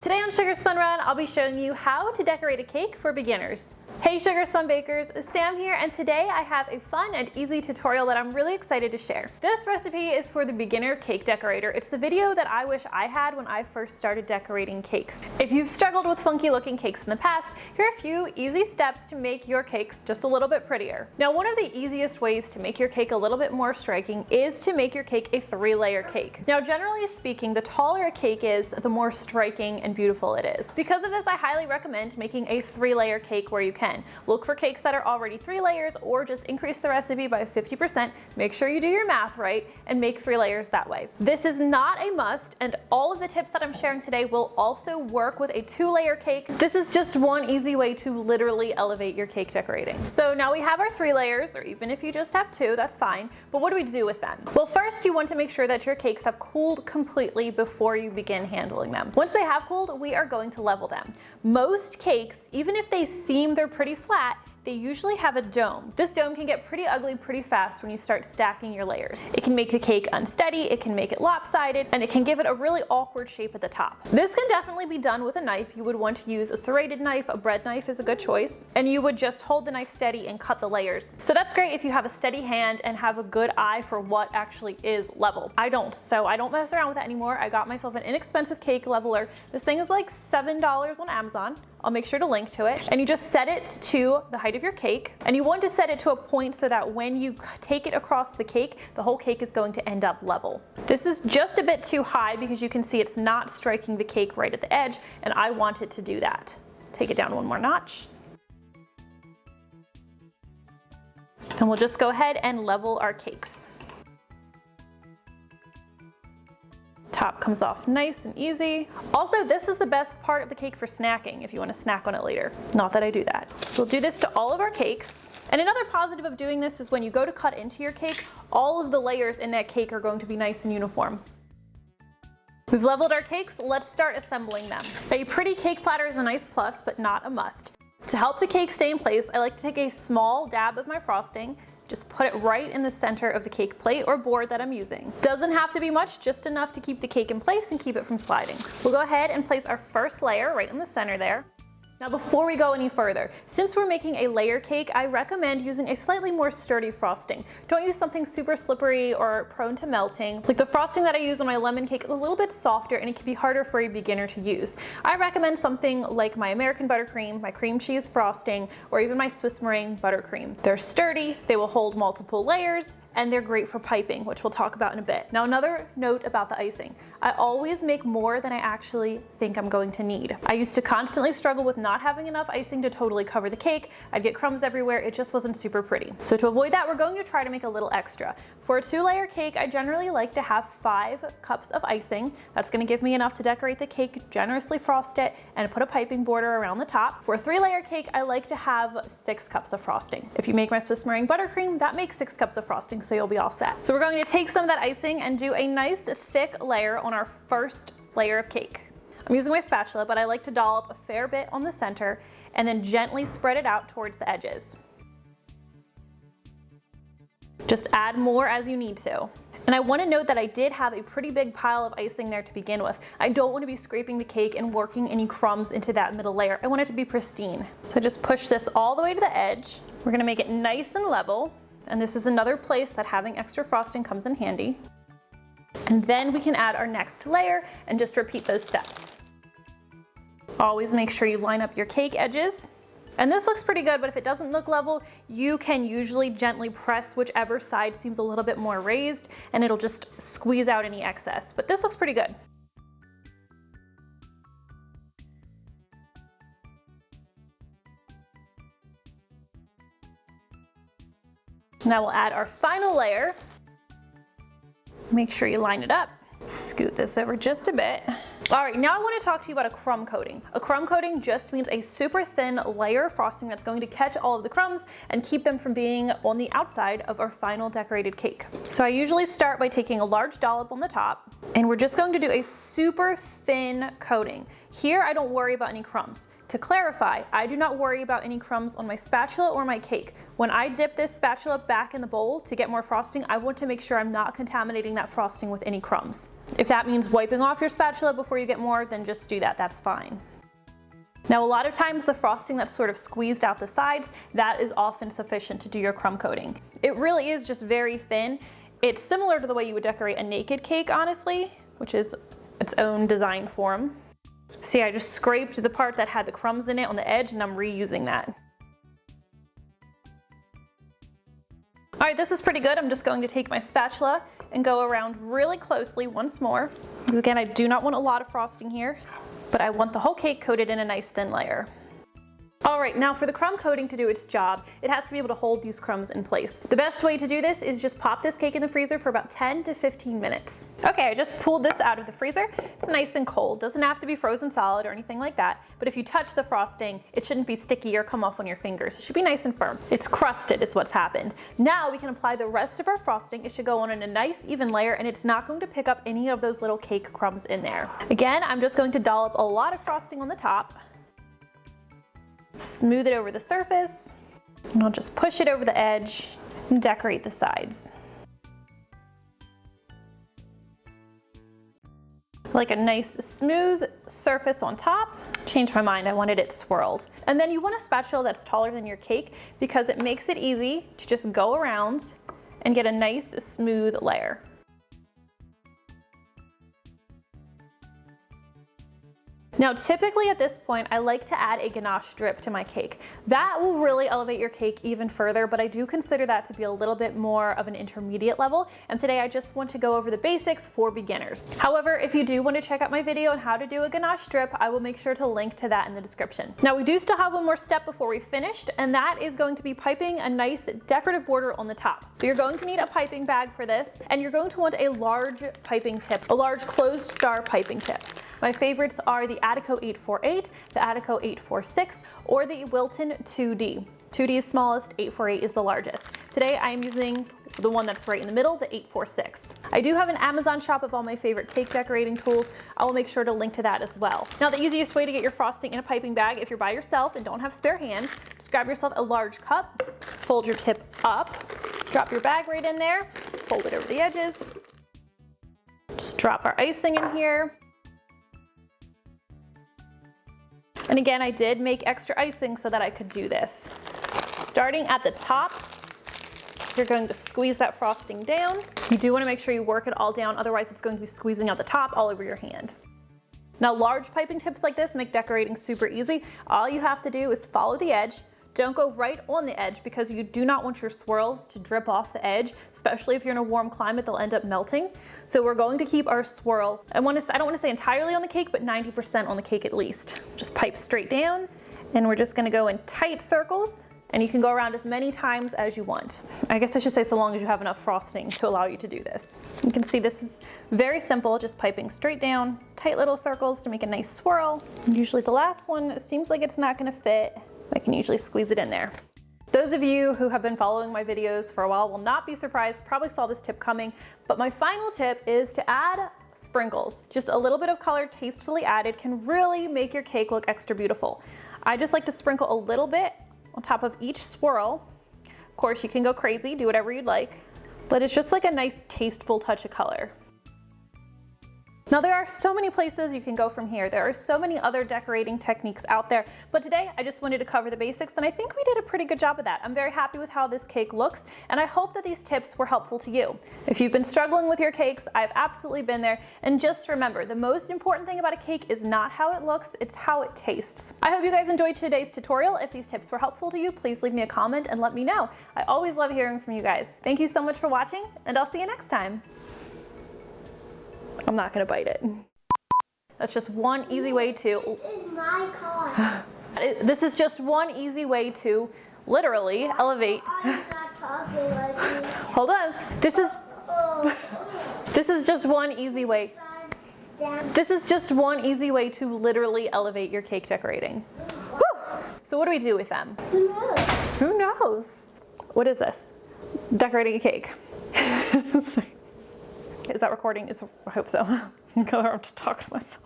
Today on Sugar Spun Run, I'll be showing you how to decorate a cake for beginners. Hey Sugar Spun Bakers, Sam here, and today I have a fun and easy tutorial that I'm really excited to share. This recipe is for the beginner cake decorator. It's the video that I wish I had when I first started decorating cakes. If you've struggled with funky looking cakes in the past, here are a few easy steps to make your cakes just a little bit prettier. Now, one of the easiest ways to make your cake a little bit more striking is to make your cake a 3-layer cake. Now, generally speaking, the taller a cake is, the more striking and beautiful it is. Because of this, I highly recommend making a 3-layer cake where you can. Look for cakes that are already 3 layers or just increase the recipe by 50%. Make sure you do your math right and make 3 layers that way. This is not a must, and all of the tips that I'm sharing today will also work with a 2-layer cake. This is just one easy way to literally elevate your cake decorating. So now we have our 3 layers, or even if you just have 2, that's fine. But what do we do with them? Well, first you want to make sure that your cakes have cooled completely before you begin handling them. Once they have cooled, we are going to level them. Most cakes, even if they seem they're pretty flat, they usually have a dome. This dome can get pretty ugly pretty fast when you start stacking your layers. It can make the cake unsteady, it can make it lopsided, and it can give it a really awkward shape at the top. This can definitely be done with a knife. You would want to use a serrated knife, a bread knife is a good choice, and you would just hold the knife steady and cut the layers. So that's great if you have a steady hand and have a good eye for what actually is level. I don't, so I don't mess around with that anymore. I got myself an inexpensive cake leveler. This thing is like $7 on Amazon. I'll make sure to link to it. And you just set it to the height of your cake. And you want to set it to a point so that when you take it across the cake, the whole cake is going to end up level. This is just a bit too high because you can see it's not striking the cake right at the edge, and I want it to do that. Take it down one more notch. And we'll just go ahead and level our cakes. Top comes off nice and easy. Also, this is the best part of the cake for snacking if you want to snack on it later. Not that I do that. We'll do this to all of our cakes. And another positive of doing this is when you go to cut into your cake, all of the layers in that cake are going to be nice and uniform. We've leveled our cakes, let's start assembling them. A pretty cake platter is a nice plus, but not a must. To help the cake stay in place, I like to take a small dab of my frosting, just put it right in the center of the cake plate or board that I'm using. Doesn't have to be much, just enough to keep the cake in place and keep it from sliding. We'll go ahead and place our first layer right in the center there. Now, before we go any further, since we're making a layer cake, I recommend using a slightly more sturdy frosting. Don't use something super slippery or prone to melting. Like the frosting that I use on my lemon cake is a little bit softer and it can be harder for a beginner to use. I recommend something like my American buttercream, my cream cheese frosting, or even my Swiss meringue buttercream. They're sturdy, they will hold multiple layers, and they're great for piping, which we'll talk about in a bit. Now, another note about the icing. I always make more than I actually think I'm going to need. I used to constantly struggle with not having enough icing to totally cover the cake. I'd get crumbs everywhere, it just wasn't super pretty. So to avoid that, we're going to try to make a little extra. For a 2-layer cake, I generally like to have 5 cups of icing. That's gonna give me enough to decorate the cake, generously frost it, and put a piping border around the top. For a 3-layer cake, I like to have 6 cups of frosting. If you make my Swiss meringue buttercream, that makes 6 cups of frosting, so you'll be all set. So we're going to take some of that icing and do a nice thick layer on our first layer of cake. I'm using my spatula, but I like to dollop a fair bit on the center and then gently spread it out towards the edges. Just add more as you need to. And I want to note that I did have a pretty big pile of icing there to begin with. I don't want to be scraping the cake and working any crumbs into that middle layer. I want it to be pristine. So just push this all the way to the edge. We're going to make it nice and level. And this is another place that having extra frosting comes in handy. And then we can add our next layer and just repeat those steps. Always make sure you line up your cake edges. And this looks pretty good, but if it doesn't look level, you can usually gently press whichever side seems a little bit more raised, and it'll just squeeze out any excess. But this looks pretty good. Now we'll add our final layer. Make sure you line it up. Scoot this over just a bit. All right, now I want to talk to you about a crumb coating. A crumb coating just means a super thin layer of frosting that's going to catch all of the crumbs and keep them from being on the outside of our final decorated cake. So I usually start by taking a large dollop on the top, and we're just going to do a super thin coating. Here, I don't worry about any crumbs. To clarify, I do not worry about any crumbs on my spatula or my cake. When I dip this spatula back in the bowl to get more frosting, I want to make sure I'm not contaminating that frosting with any crumbs. If that means wiping off your spatula before you get more, then just do that, that's fine. Now, a lot of times the frosting that's sort of squeezed out the sides, that is often sufficient to do your crumb coating. It really is just very thin. It's similar to the way you would decorate a naked cake, honestly, which is its own design form. See, I just scraped the part that had the crumbs in it on the edge, and I'm reusing that. All right, this is pretty good. I'm just going to take my spatula and go around really closely once more. Because again, I do not want a lot of frosting here, but I want the whole cake coated in a nice thin layer. All right, now for the crumb coating to do its job, it has to be able to hold these crumbs in place. The best way to do this is just pop this cake in the freezer for about 10 to 15 minutes. Okay, I just pulled this out of the freezer. It's nice and cold. Doesn't have to be frozen solid or anything like that, but if you touch the frosting, it shouldn't be sticky or come off on your fingers. It should be nice and firm. It's crusted is what's happened. Now we can apply the rest of our frosting. It should go on in a nice even layer, and it's not going to pick up any of those little cake crumbs in there. Again, I'm just going to dollop a lot of frosting on the top. Smooth it over the surface, and I'll just push it over the edge and decorate the sides. Like a nice smooth surface on top. Changed my mind, I wanted it swirled. And then you want a spatula that's taller than your cake because it makes it easy to just go around and get a nice smooth layer. Now, typically at this point, I like to add a ganache drip to my cake. That will really elevate your cake even further, but I do consider that to be a little bit more of an intermediate level. And today I just want to go over the basics for beginners. However, if you do want to check out my video on how to do a ganache drip, I will make sure to link to that in the description. Now, we do still have one more step before we finished, and that is going to be piping a nice decorative border on the top. So you're going to need a piping bag for this, and you're going to want a large piping tip, a large closed star piping tip. My favorites are the Ateco 848, the Ateco 846, or the Wilton 2D. 2D is smallest, 848 is the largest. Today I am using the one that's right in the middle, the 846. I do have an Amazon shop of all my favorite cake decorating tools. I will make sure to link to that as well. Now, the easiest way to get your frosting in a piping bag, if you're by yourself and don't have spare hands, just grab yourself a large cup, fold your tip up, drop your bag right in there, fold it over the edges, just drop our icing in here. And again, I did make extra icing so that I could do this. Starting at the top, you're going to squeeze that frosting down. You do want to make sure you work it all down, otherwise it's going to be squeezing out the top all over your hand. Now, large piping tips like this make decorating super easy. All you have to do is follow the edge. Don't go right on the edge because you do not want your swirls to drip off the edge, especially if you're in a warm climate, they'll end up melting. So we're going to keep our swirl, I don't want to say entirely on the cake, but 90% on the cake at least. Just pipe straight down, and we're just gonna go in tight circles, and you can go around as many times as you want. I guess I should say so long as you have enough frosting to allow you to do this. You can see this is very simple, just piping straight down, tight little circles to make a nice swirl. Usually the last one, it seems like it's not gonna fit. I can usually squeeze it in there. Those of you who have been following my videos for a while will not be surprised, probably saw this tip coming, but my final tip is to add sprinkles. Just a little bit of color tastefully added can really make your cake look extra beautiful. I just like to sprinkle a little bit on top of each swirl. Of course, you can go crazy, do whatever you'd like, but it's just like a nice tasteful touch of color. Now, there are so many places you can go from here. There are so many other decorating techniques out there, but today I just wanted to cover the basics, and I think we did a pretty good job of that. I'm very happy with how this cake looks, and I hope that these tips were helpful to you. If you've been struggling with your cakes, I've absolutely been there, and just remember, the most important thing about a cake is not how it looks, it's how it tastes. I hope you guys enjoyed today's tutorial. If these tips were helpful to you, please leave me a comment and let me know. I always love hearing from you guys. Thank you so much for watching, and I'll see you next time. I'm not gonna bite it. That's just one easy way to... This is my car. This is just one easy way to literally elevate... I'm not talking like you. Hold on. This is just one easy way. This is just one easy way to literally elevate your cake decorating. Woo! So what do we do with them? Who knows? Who knows? What is this? Decorating a cake. Is that recording? I hope so. I'm just talking to myself.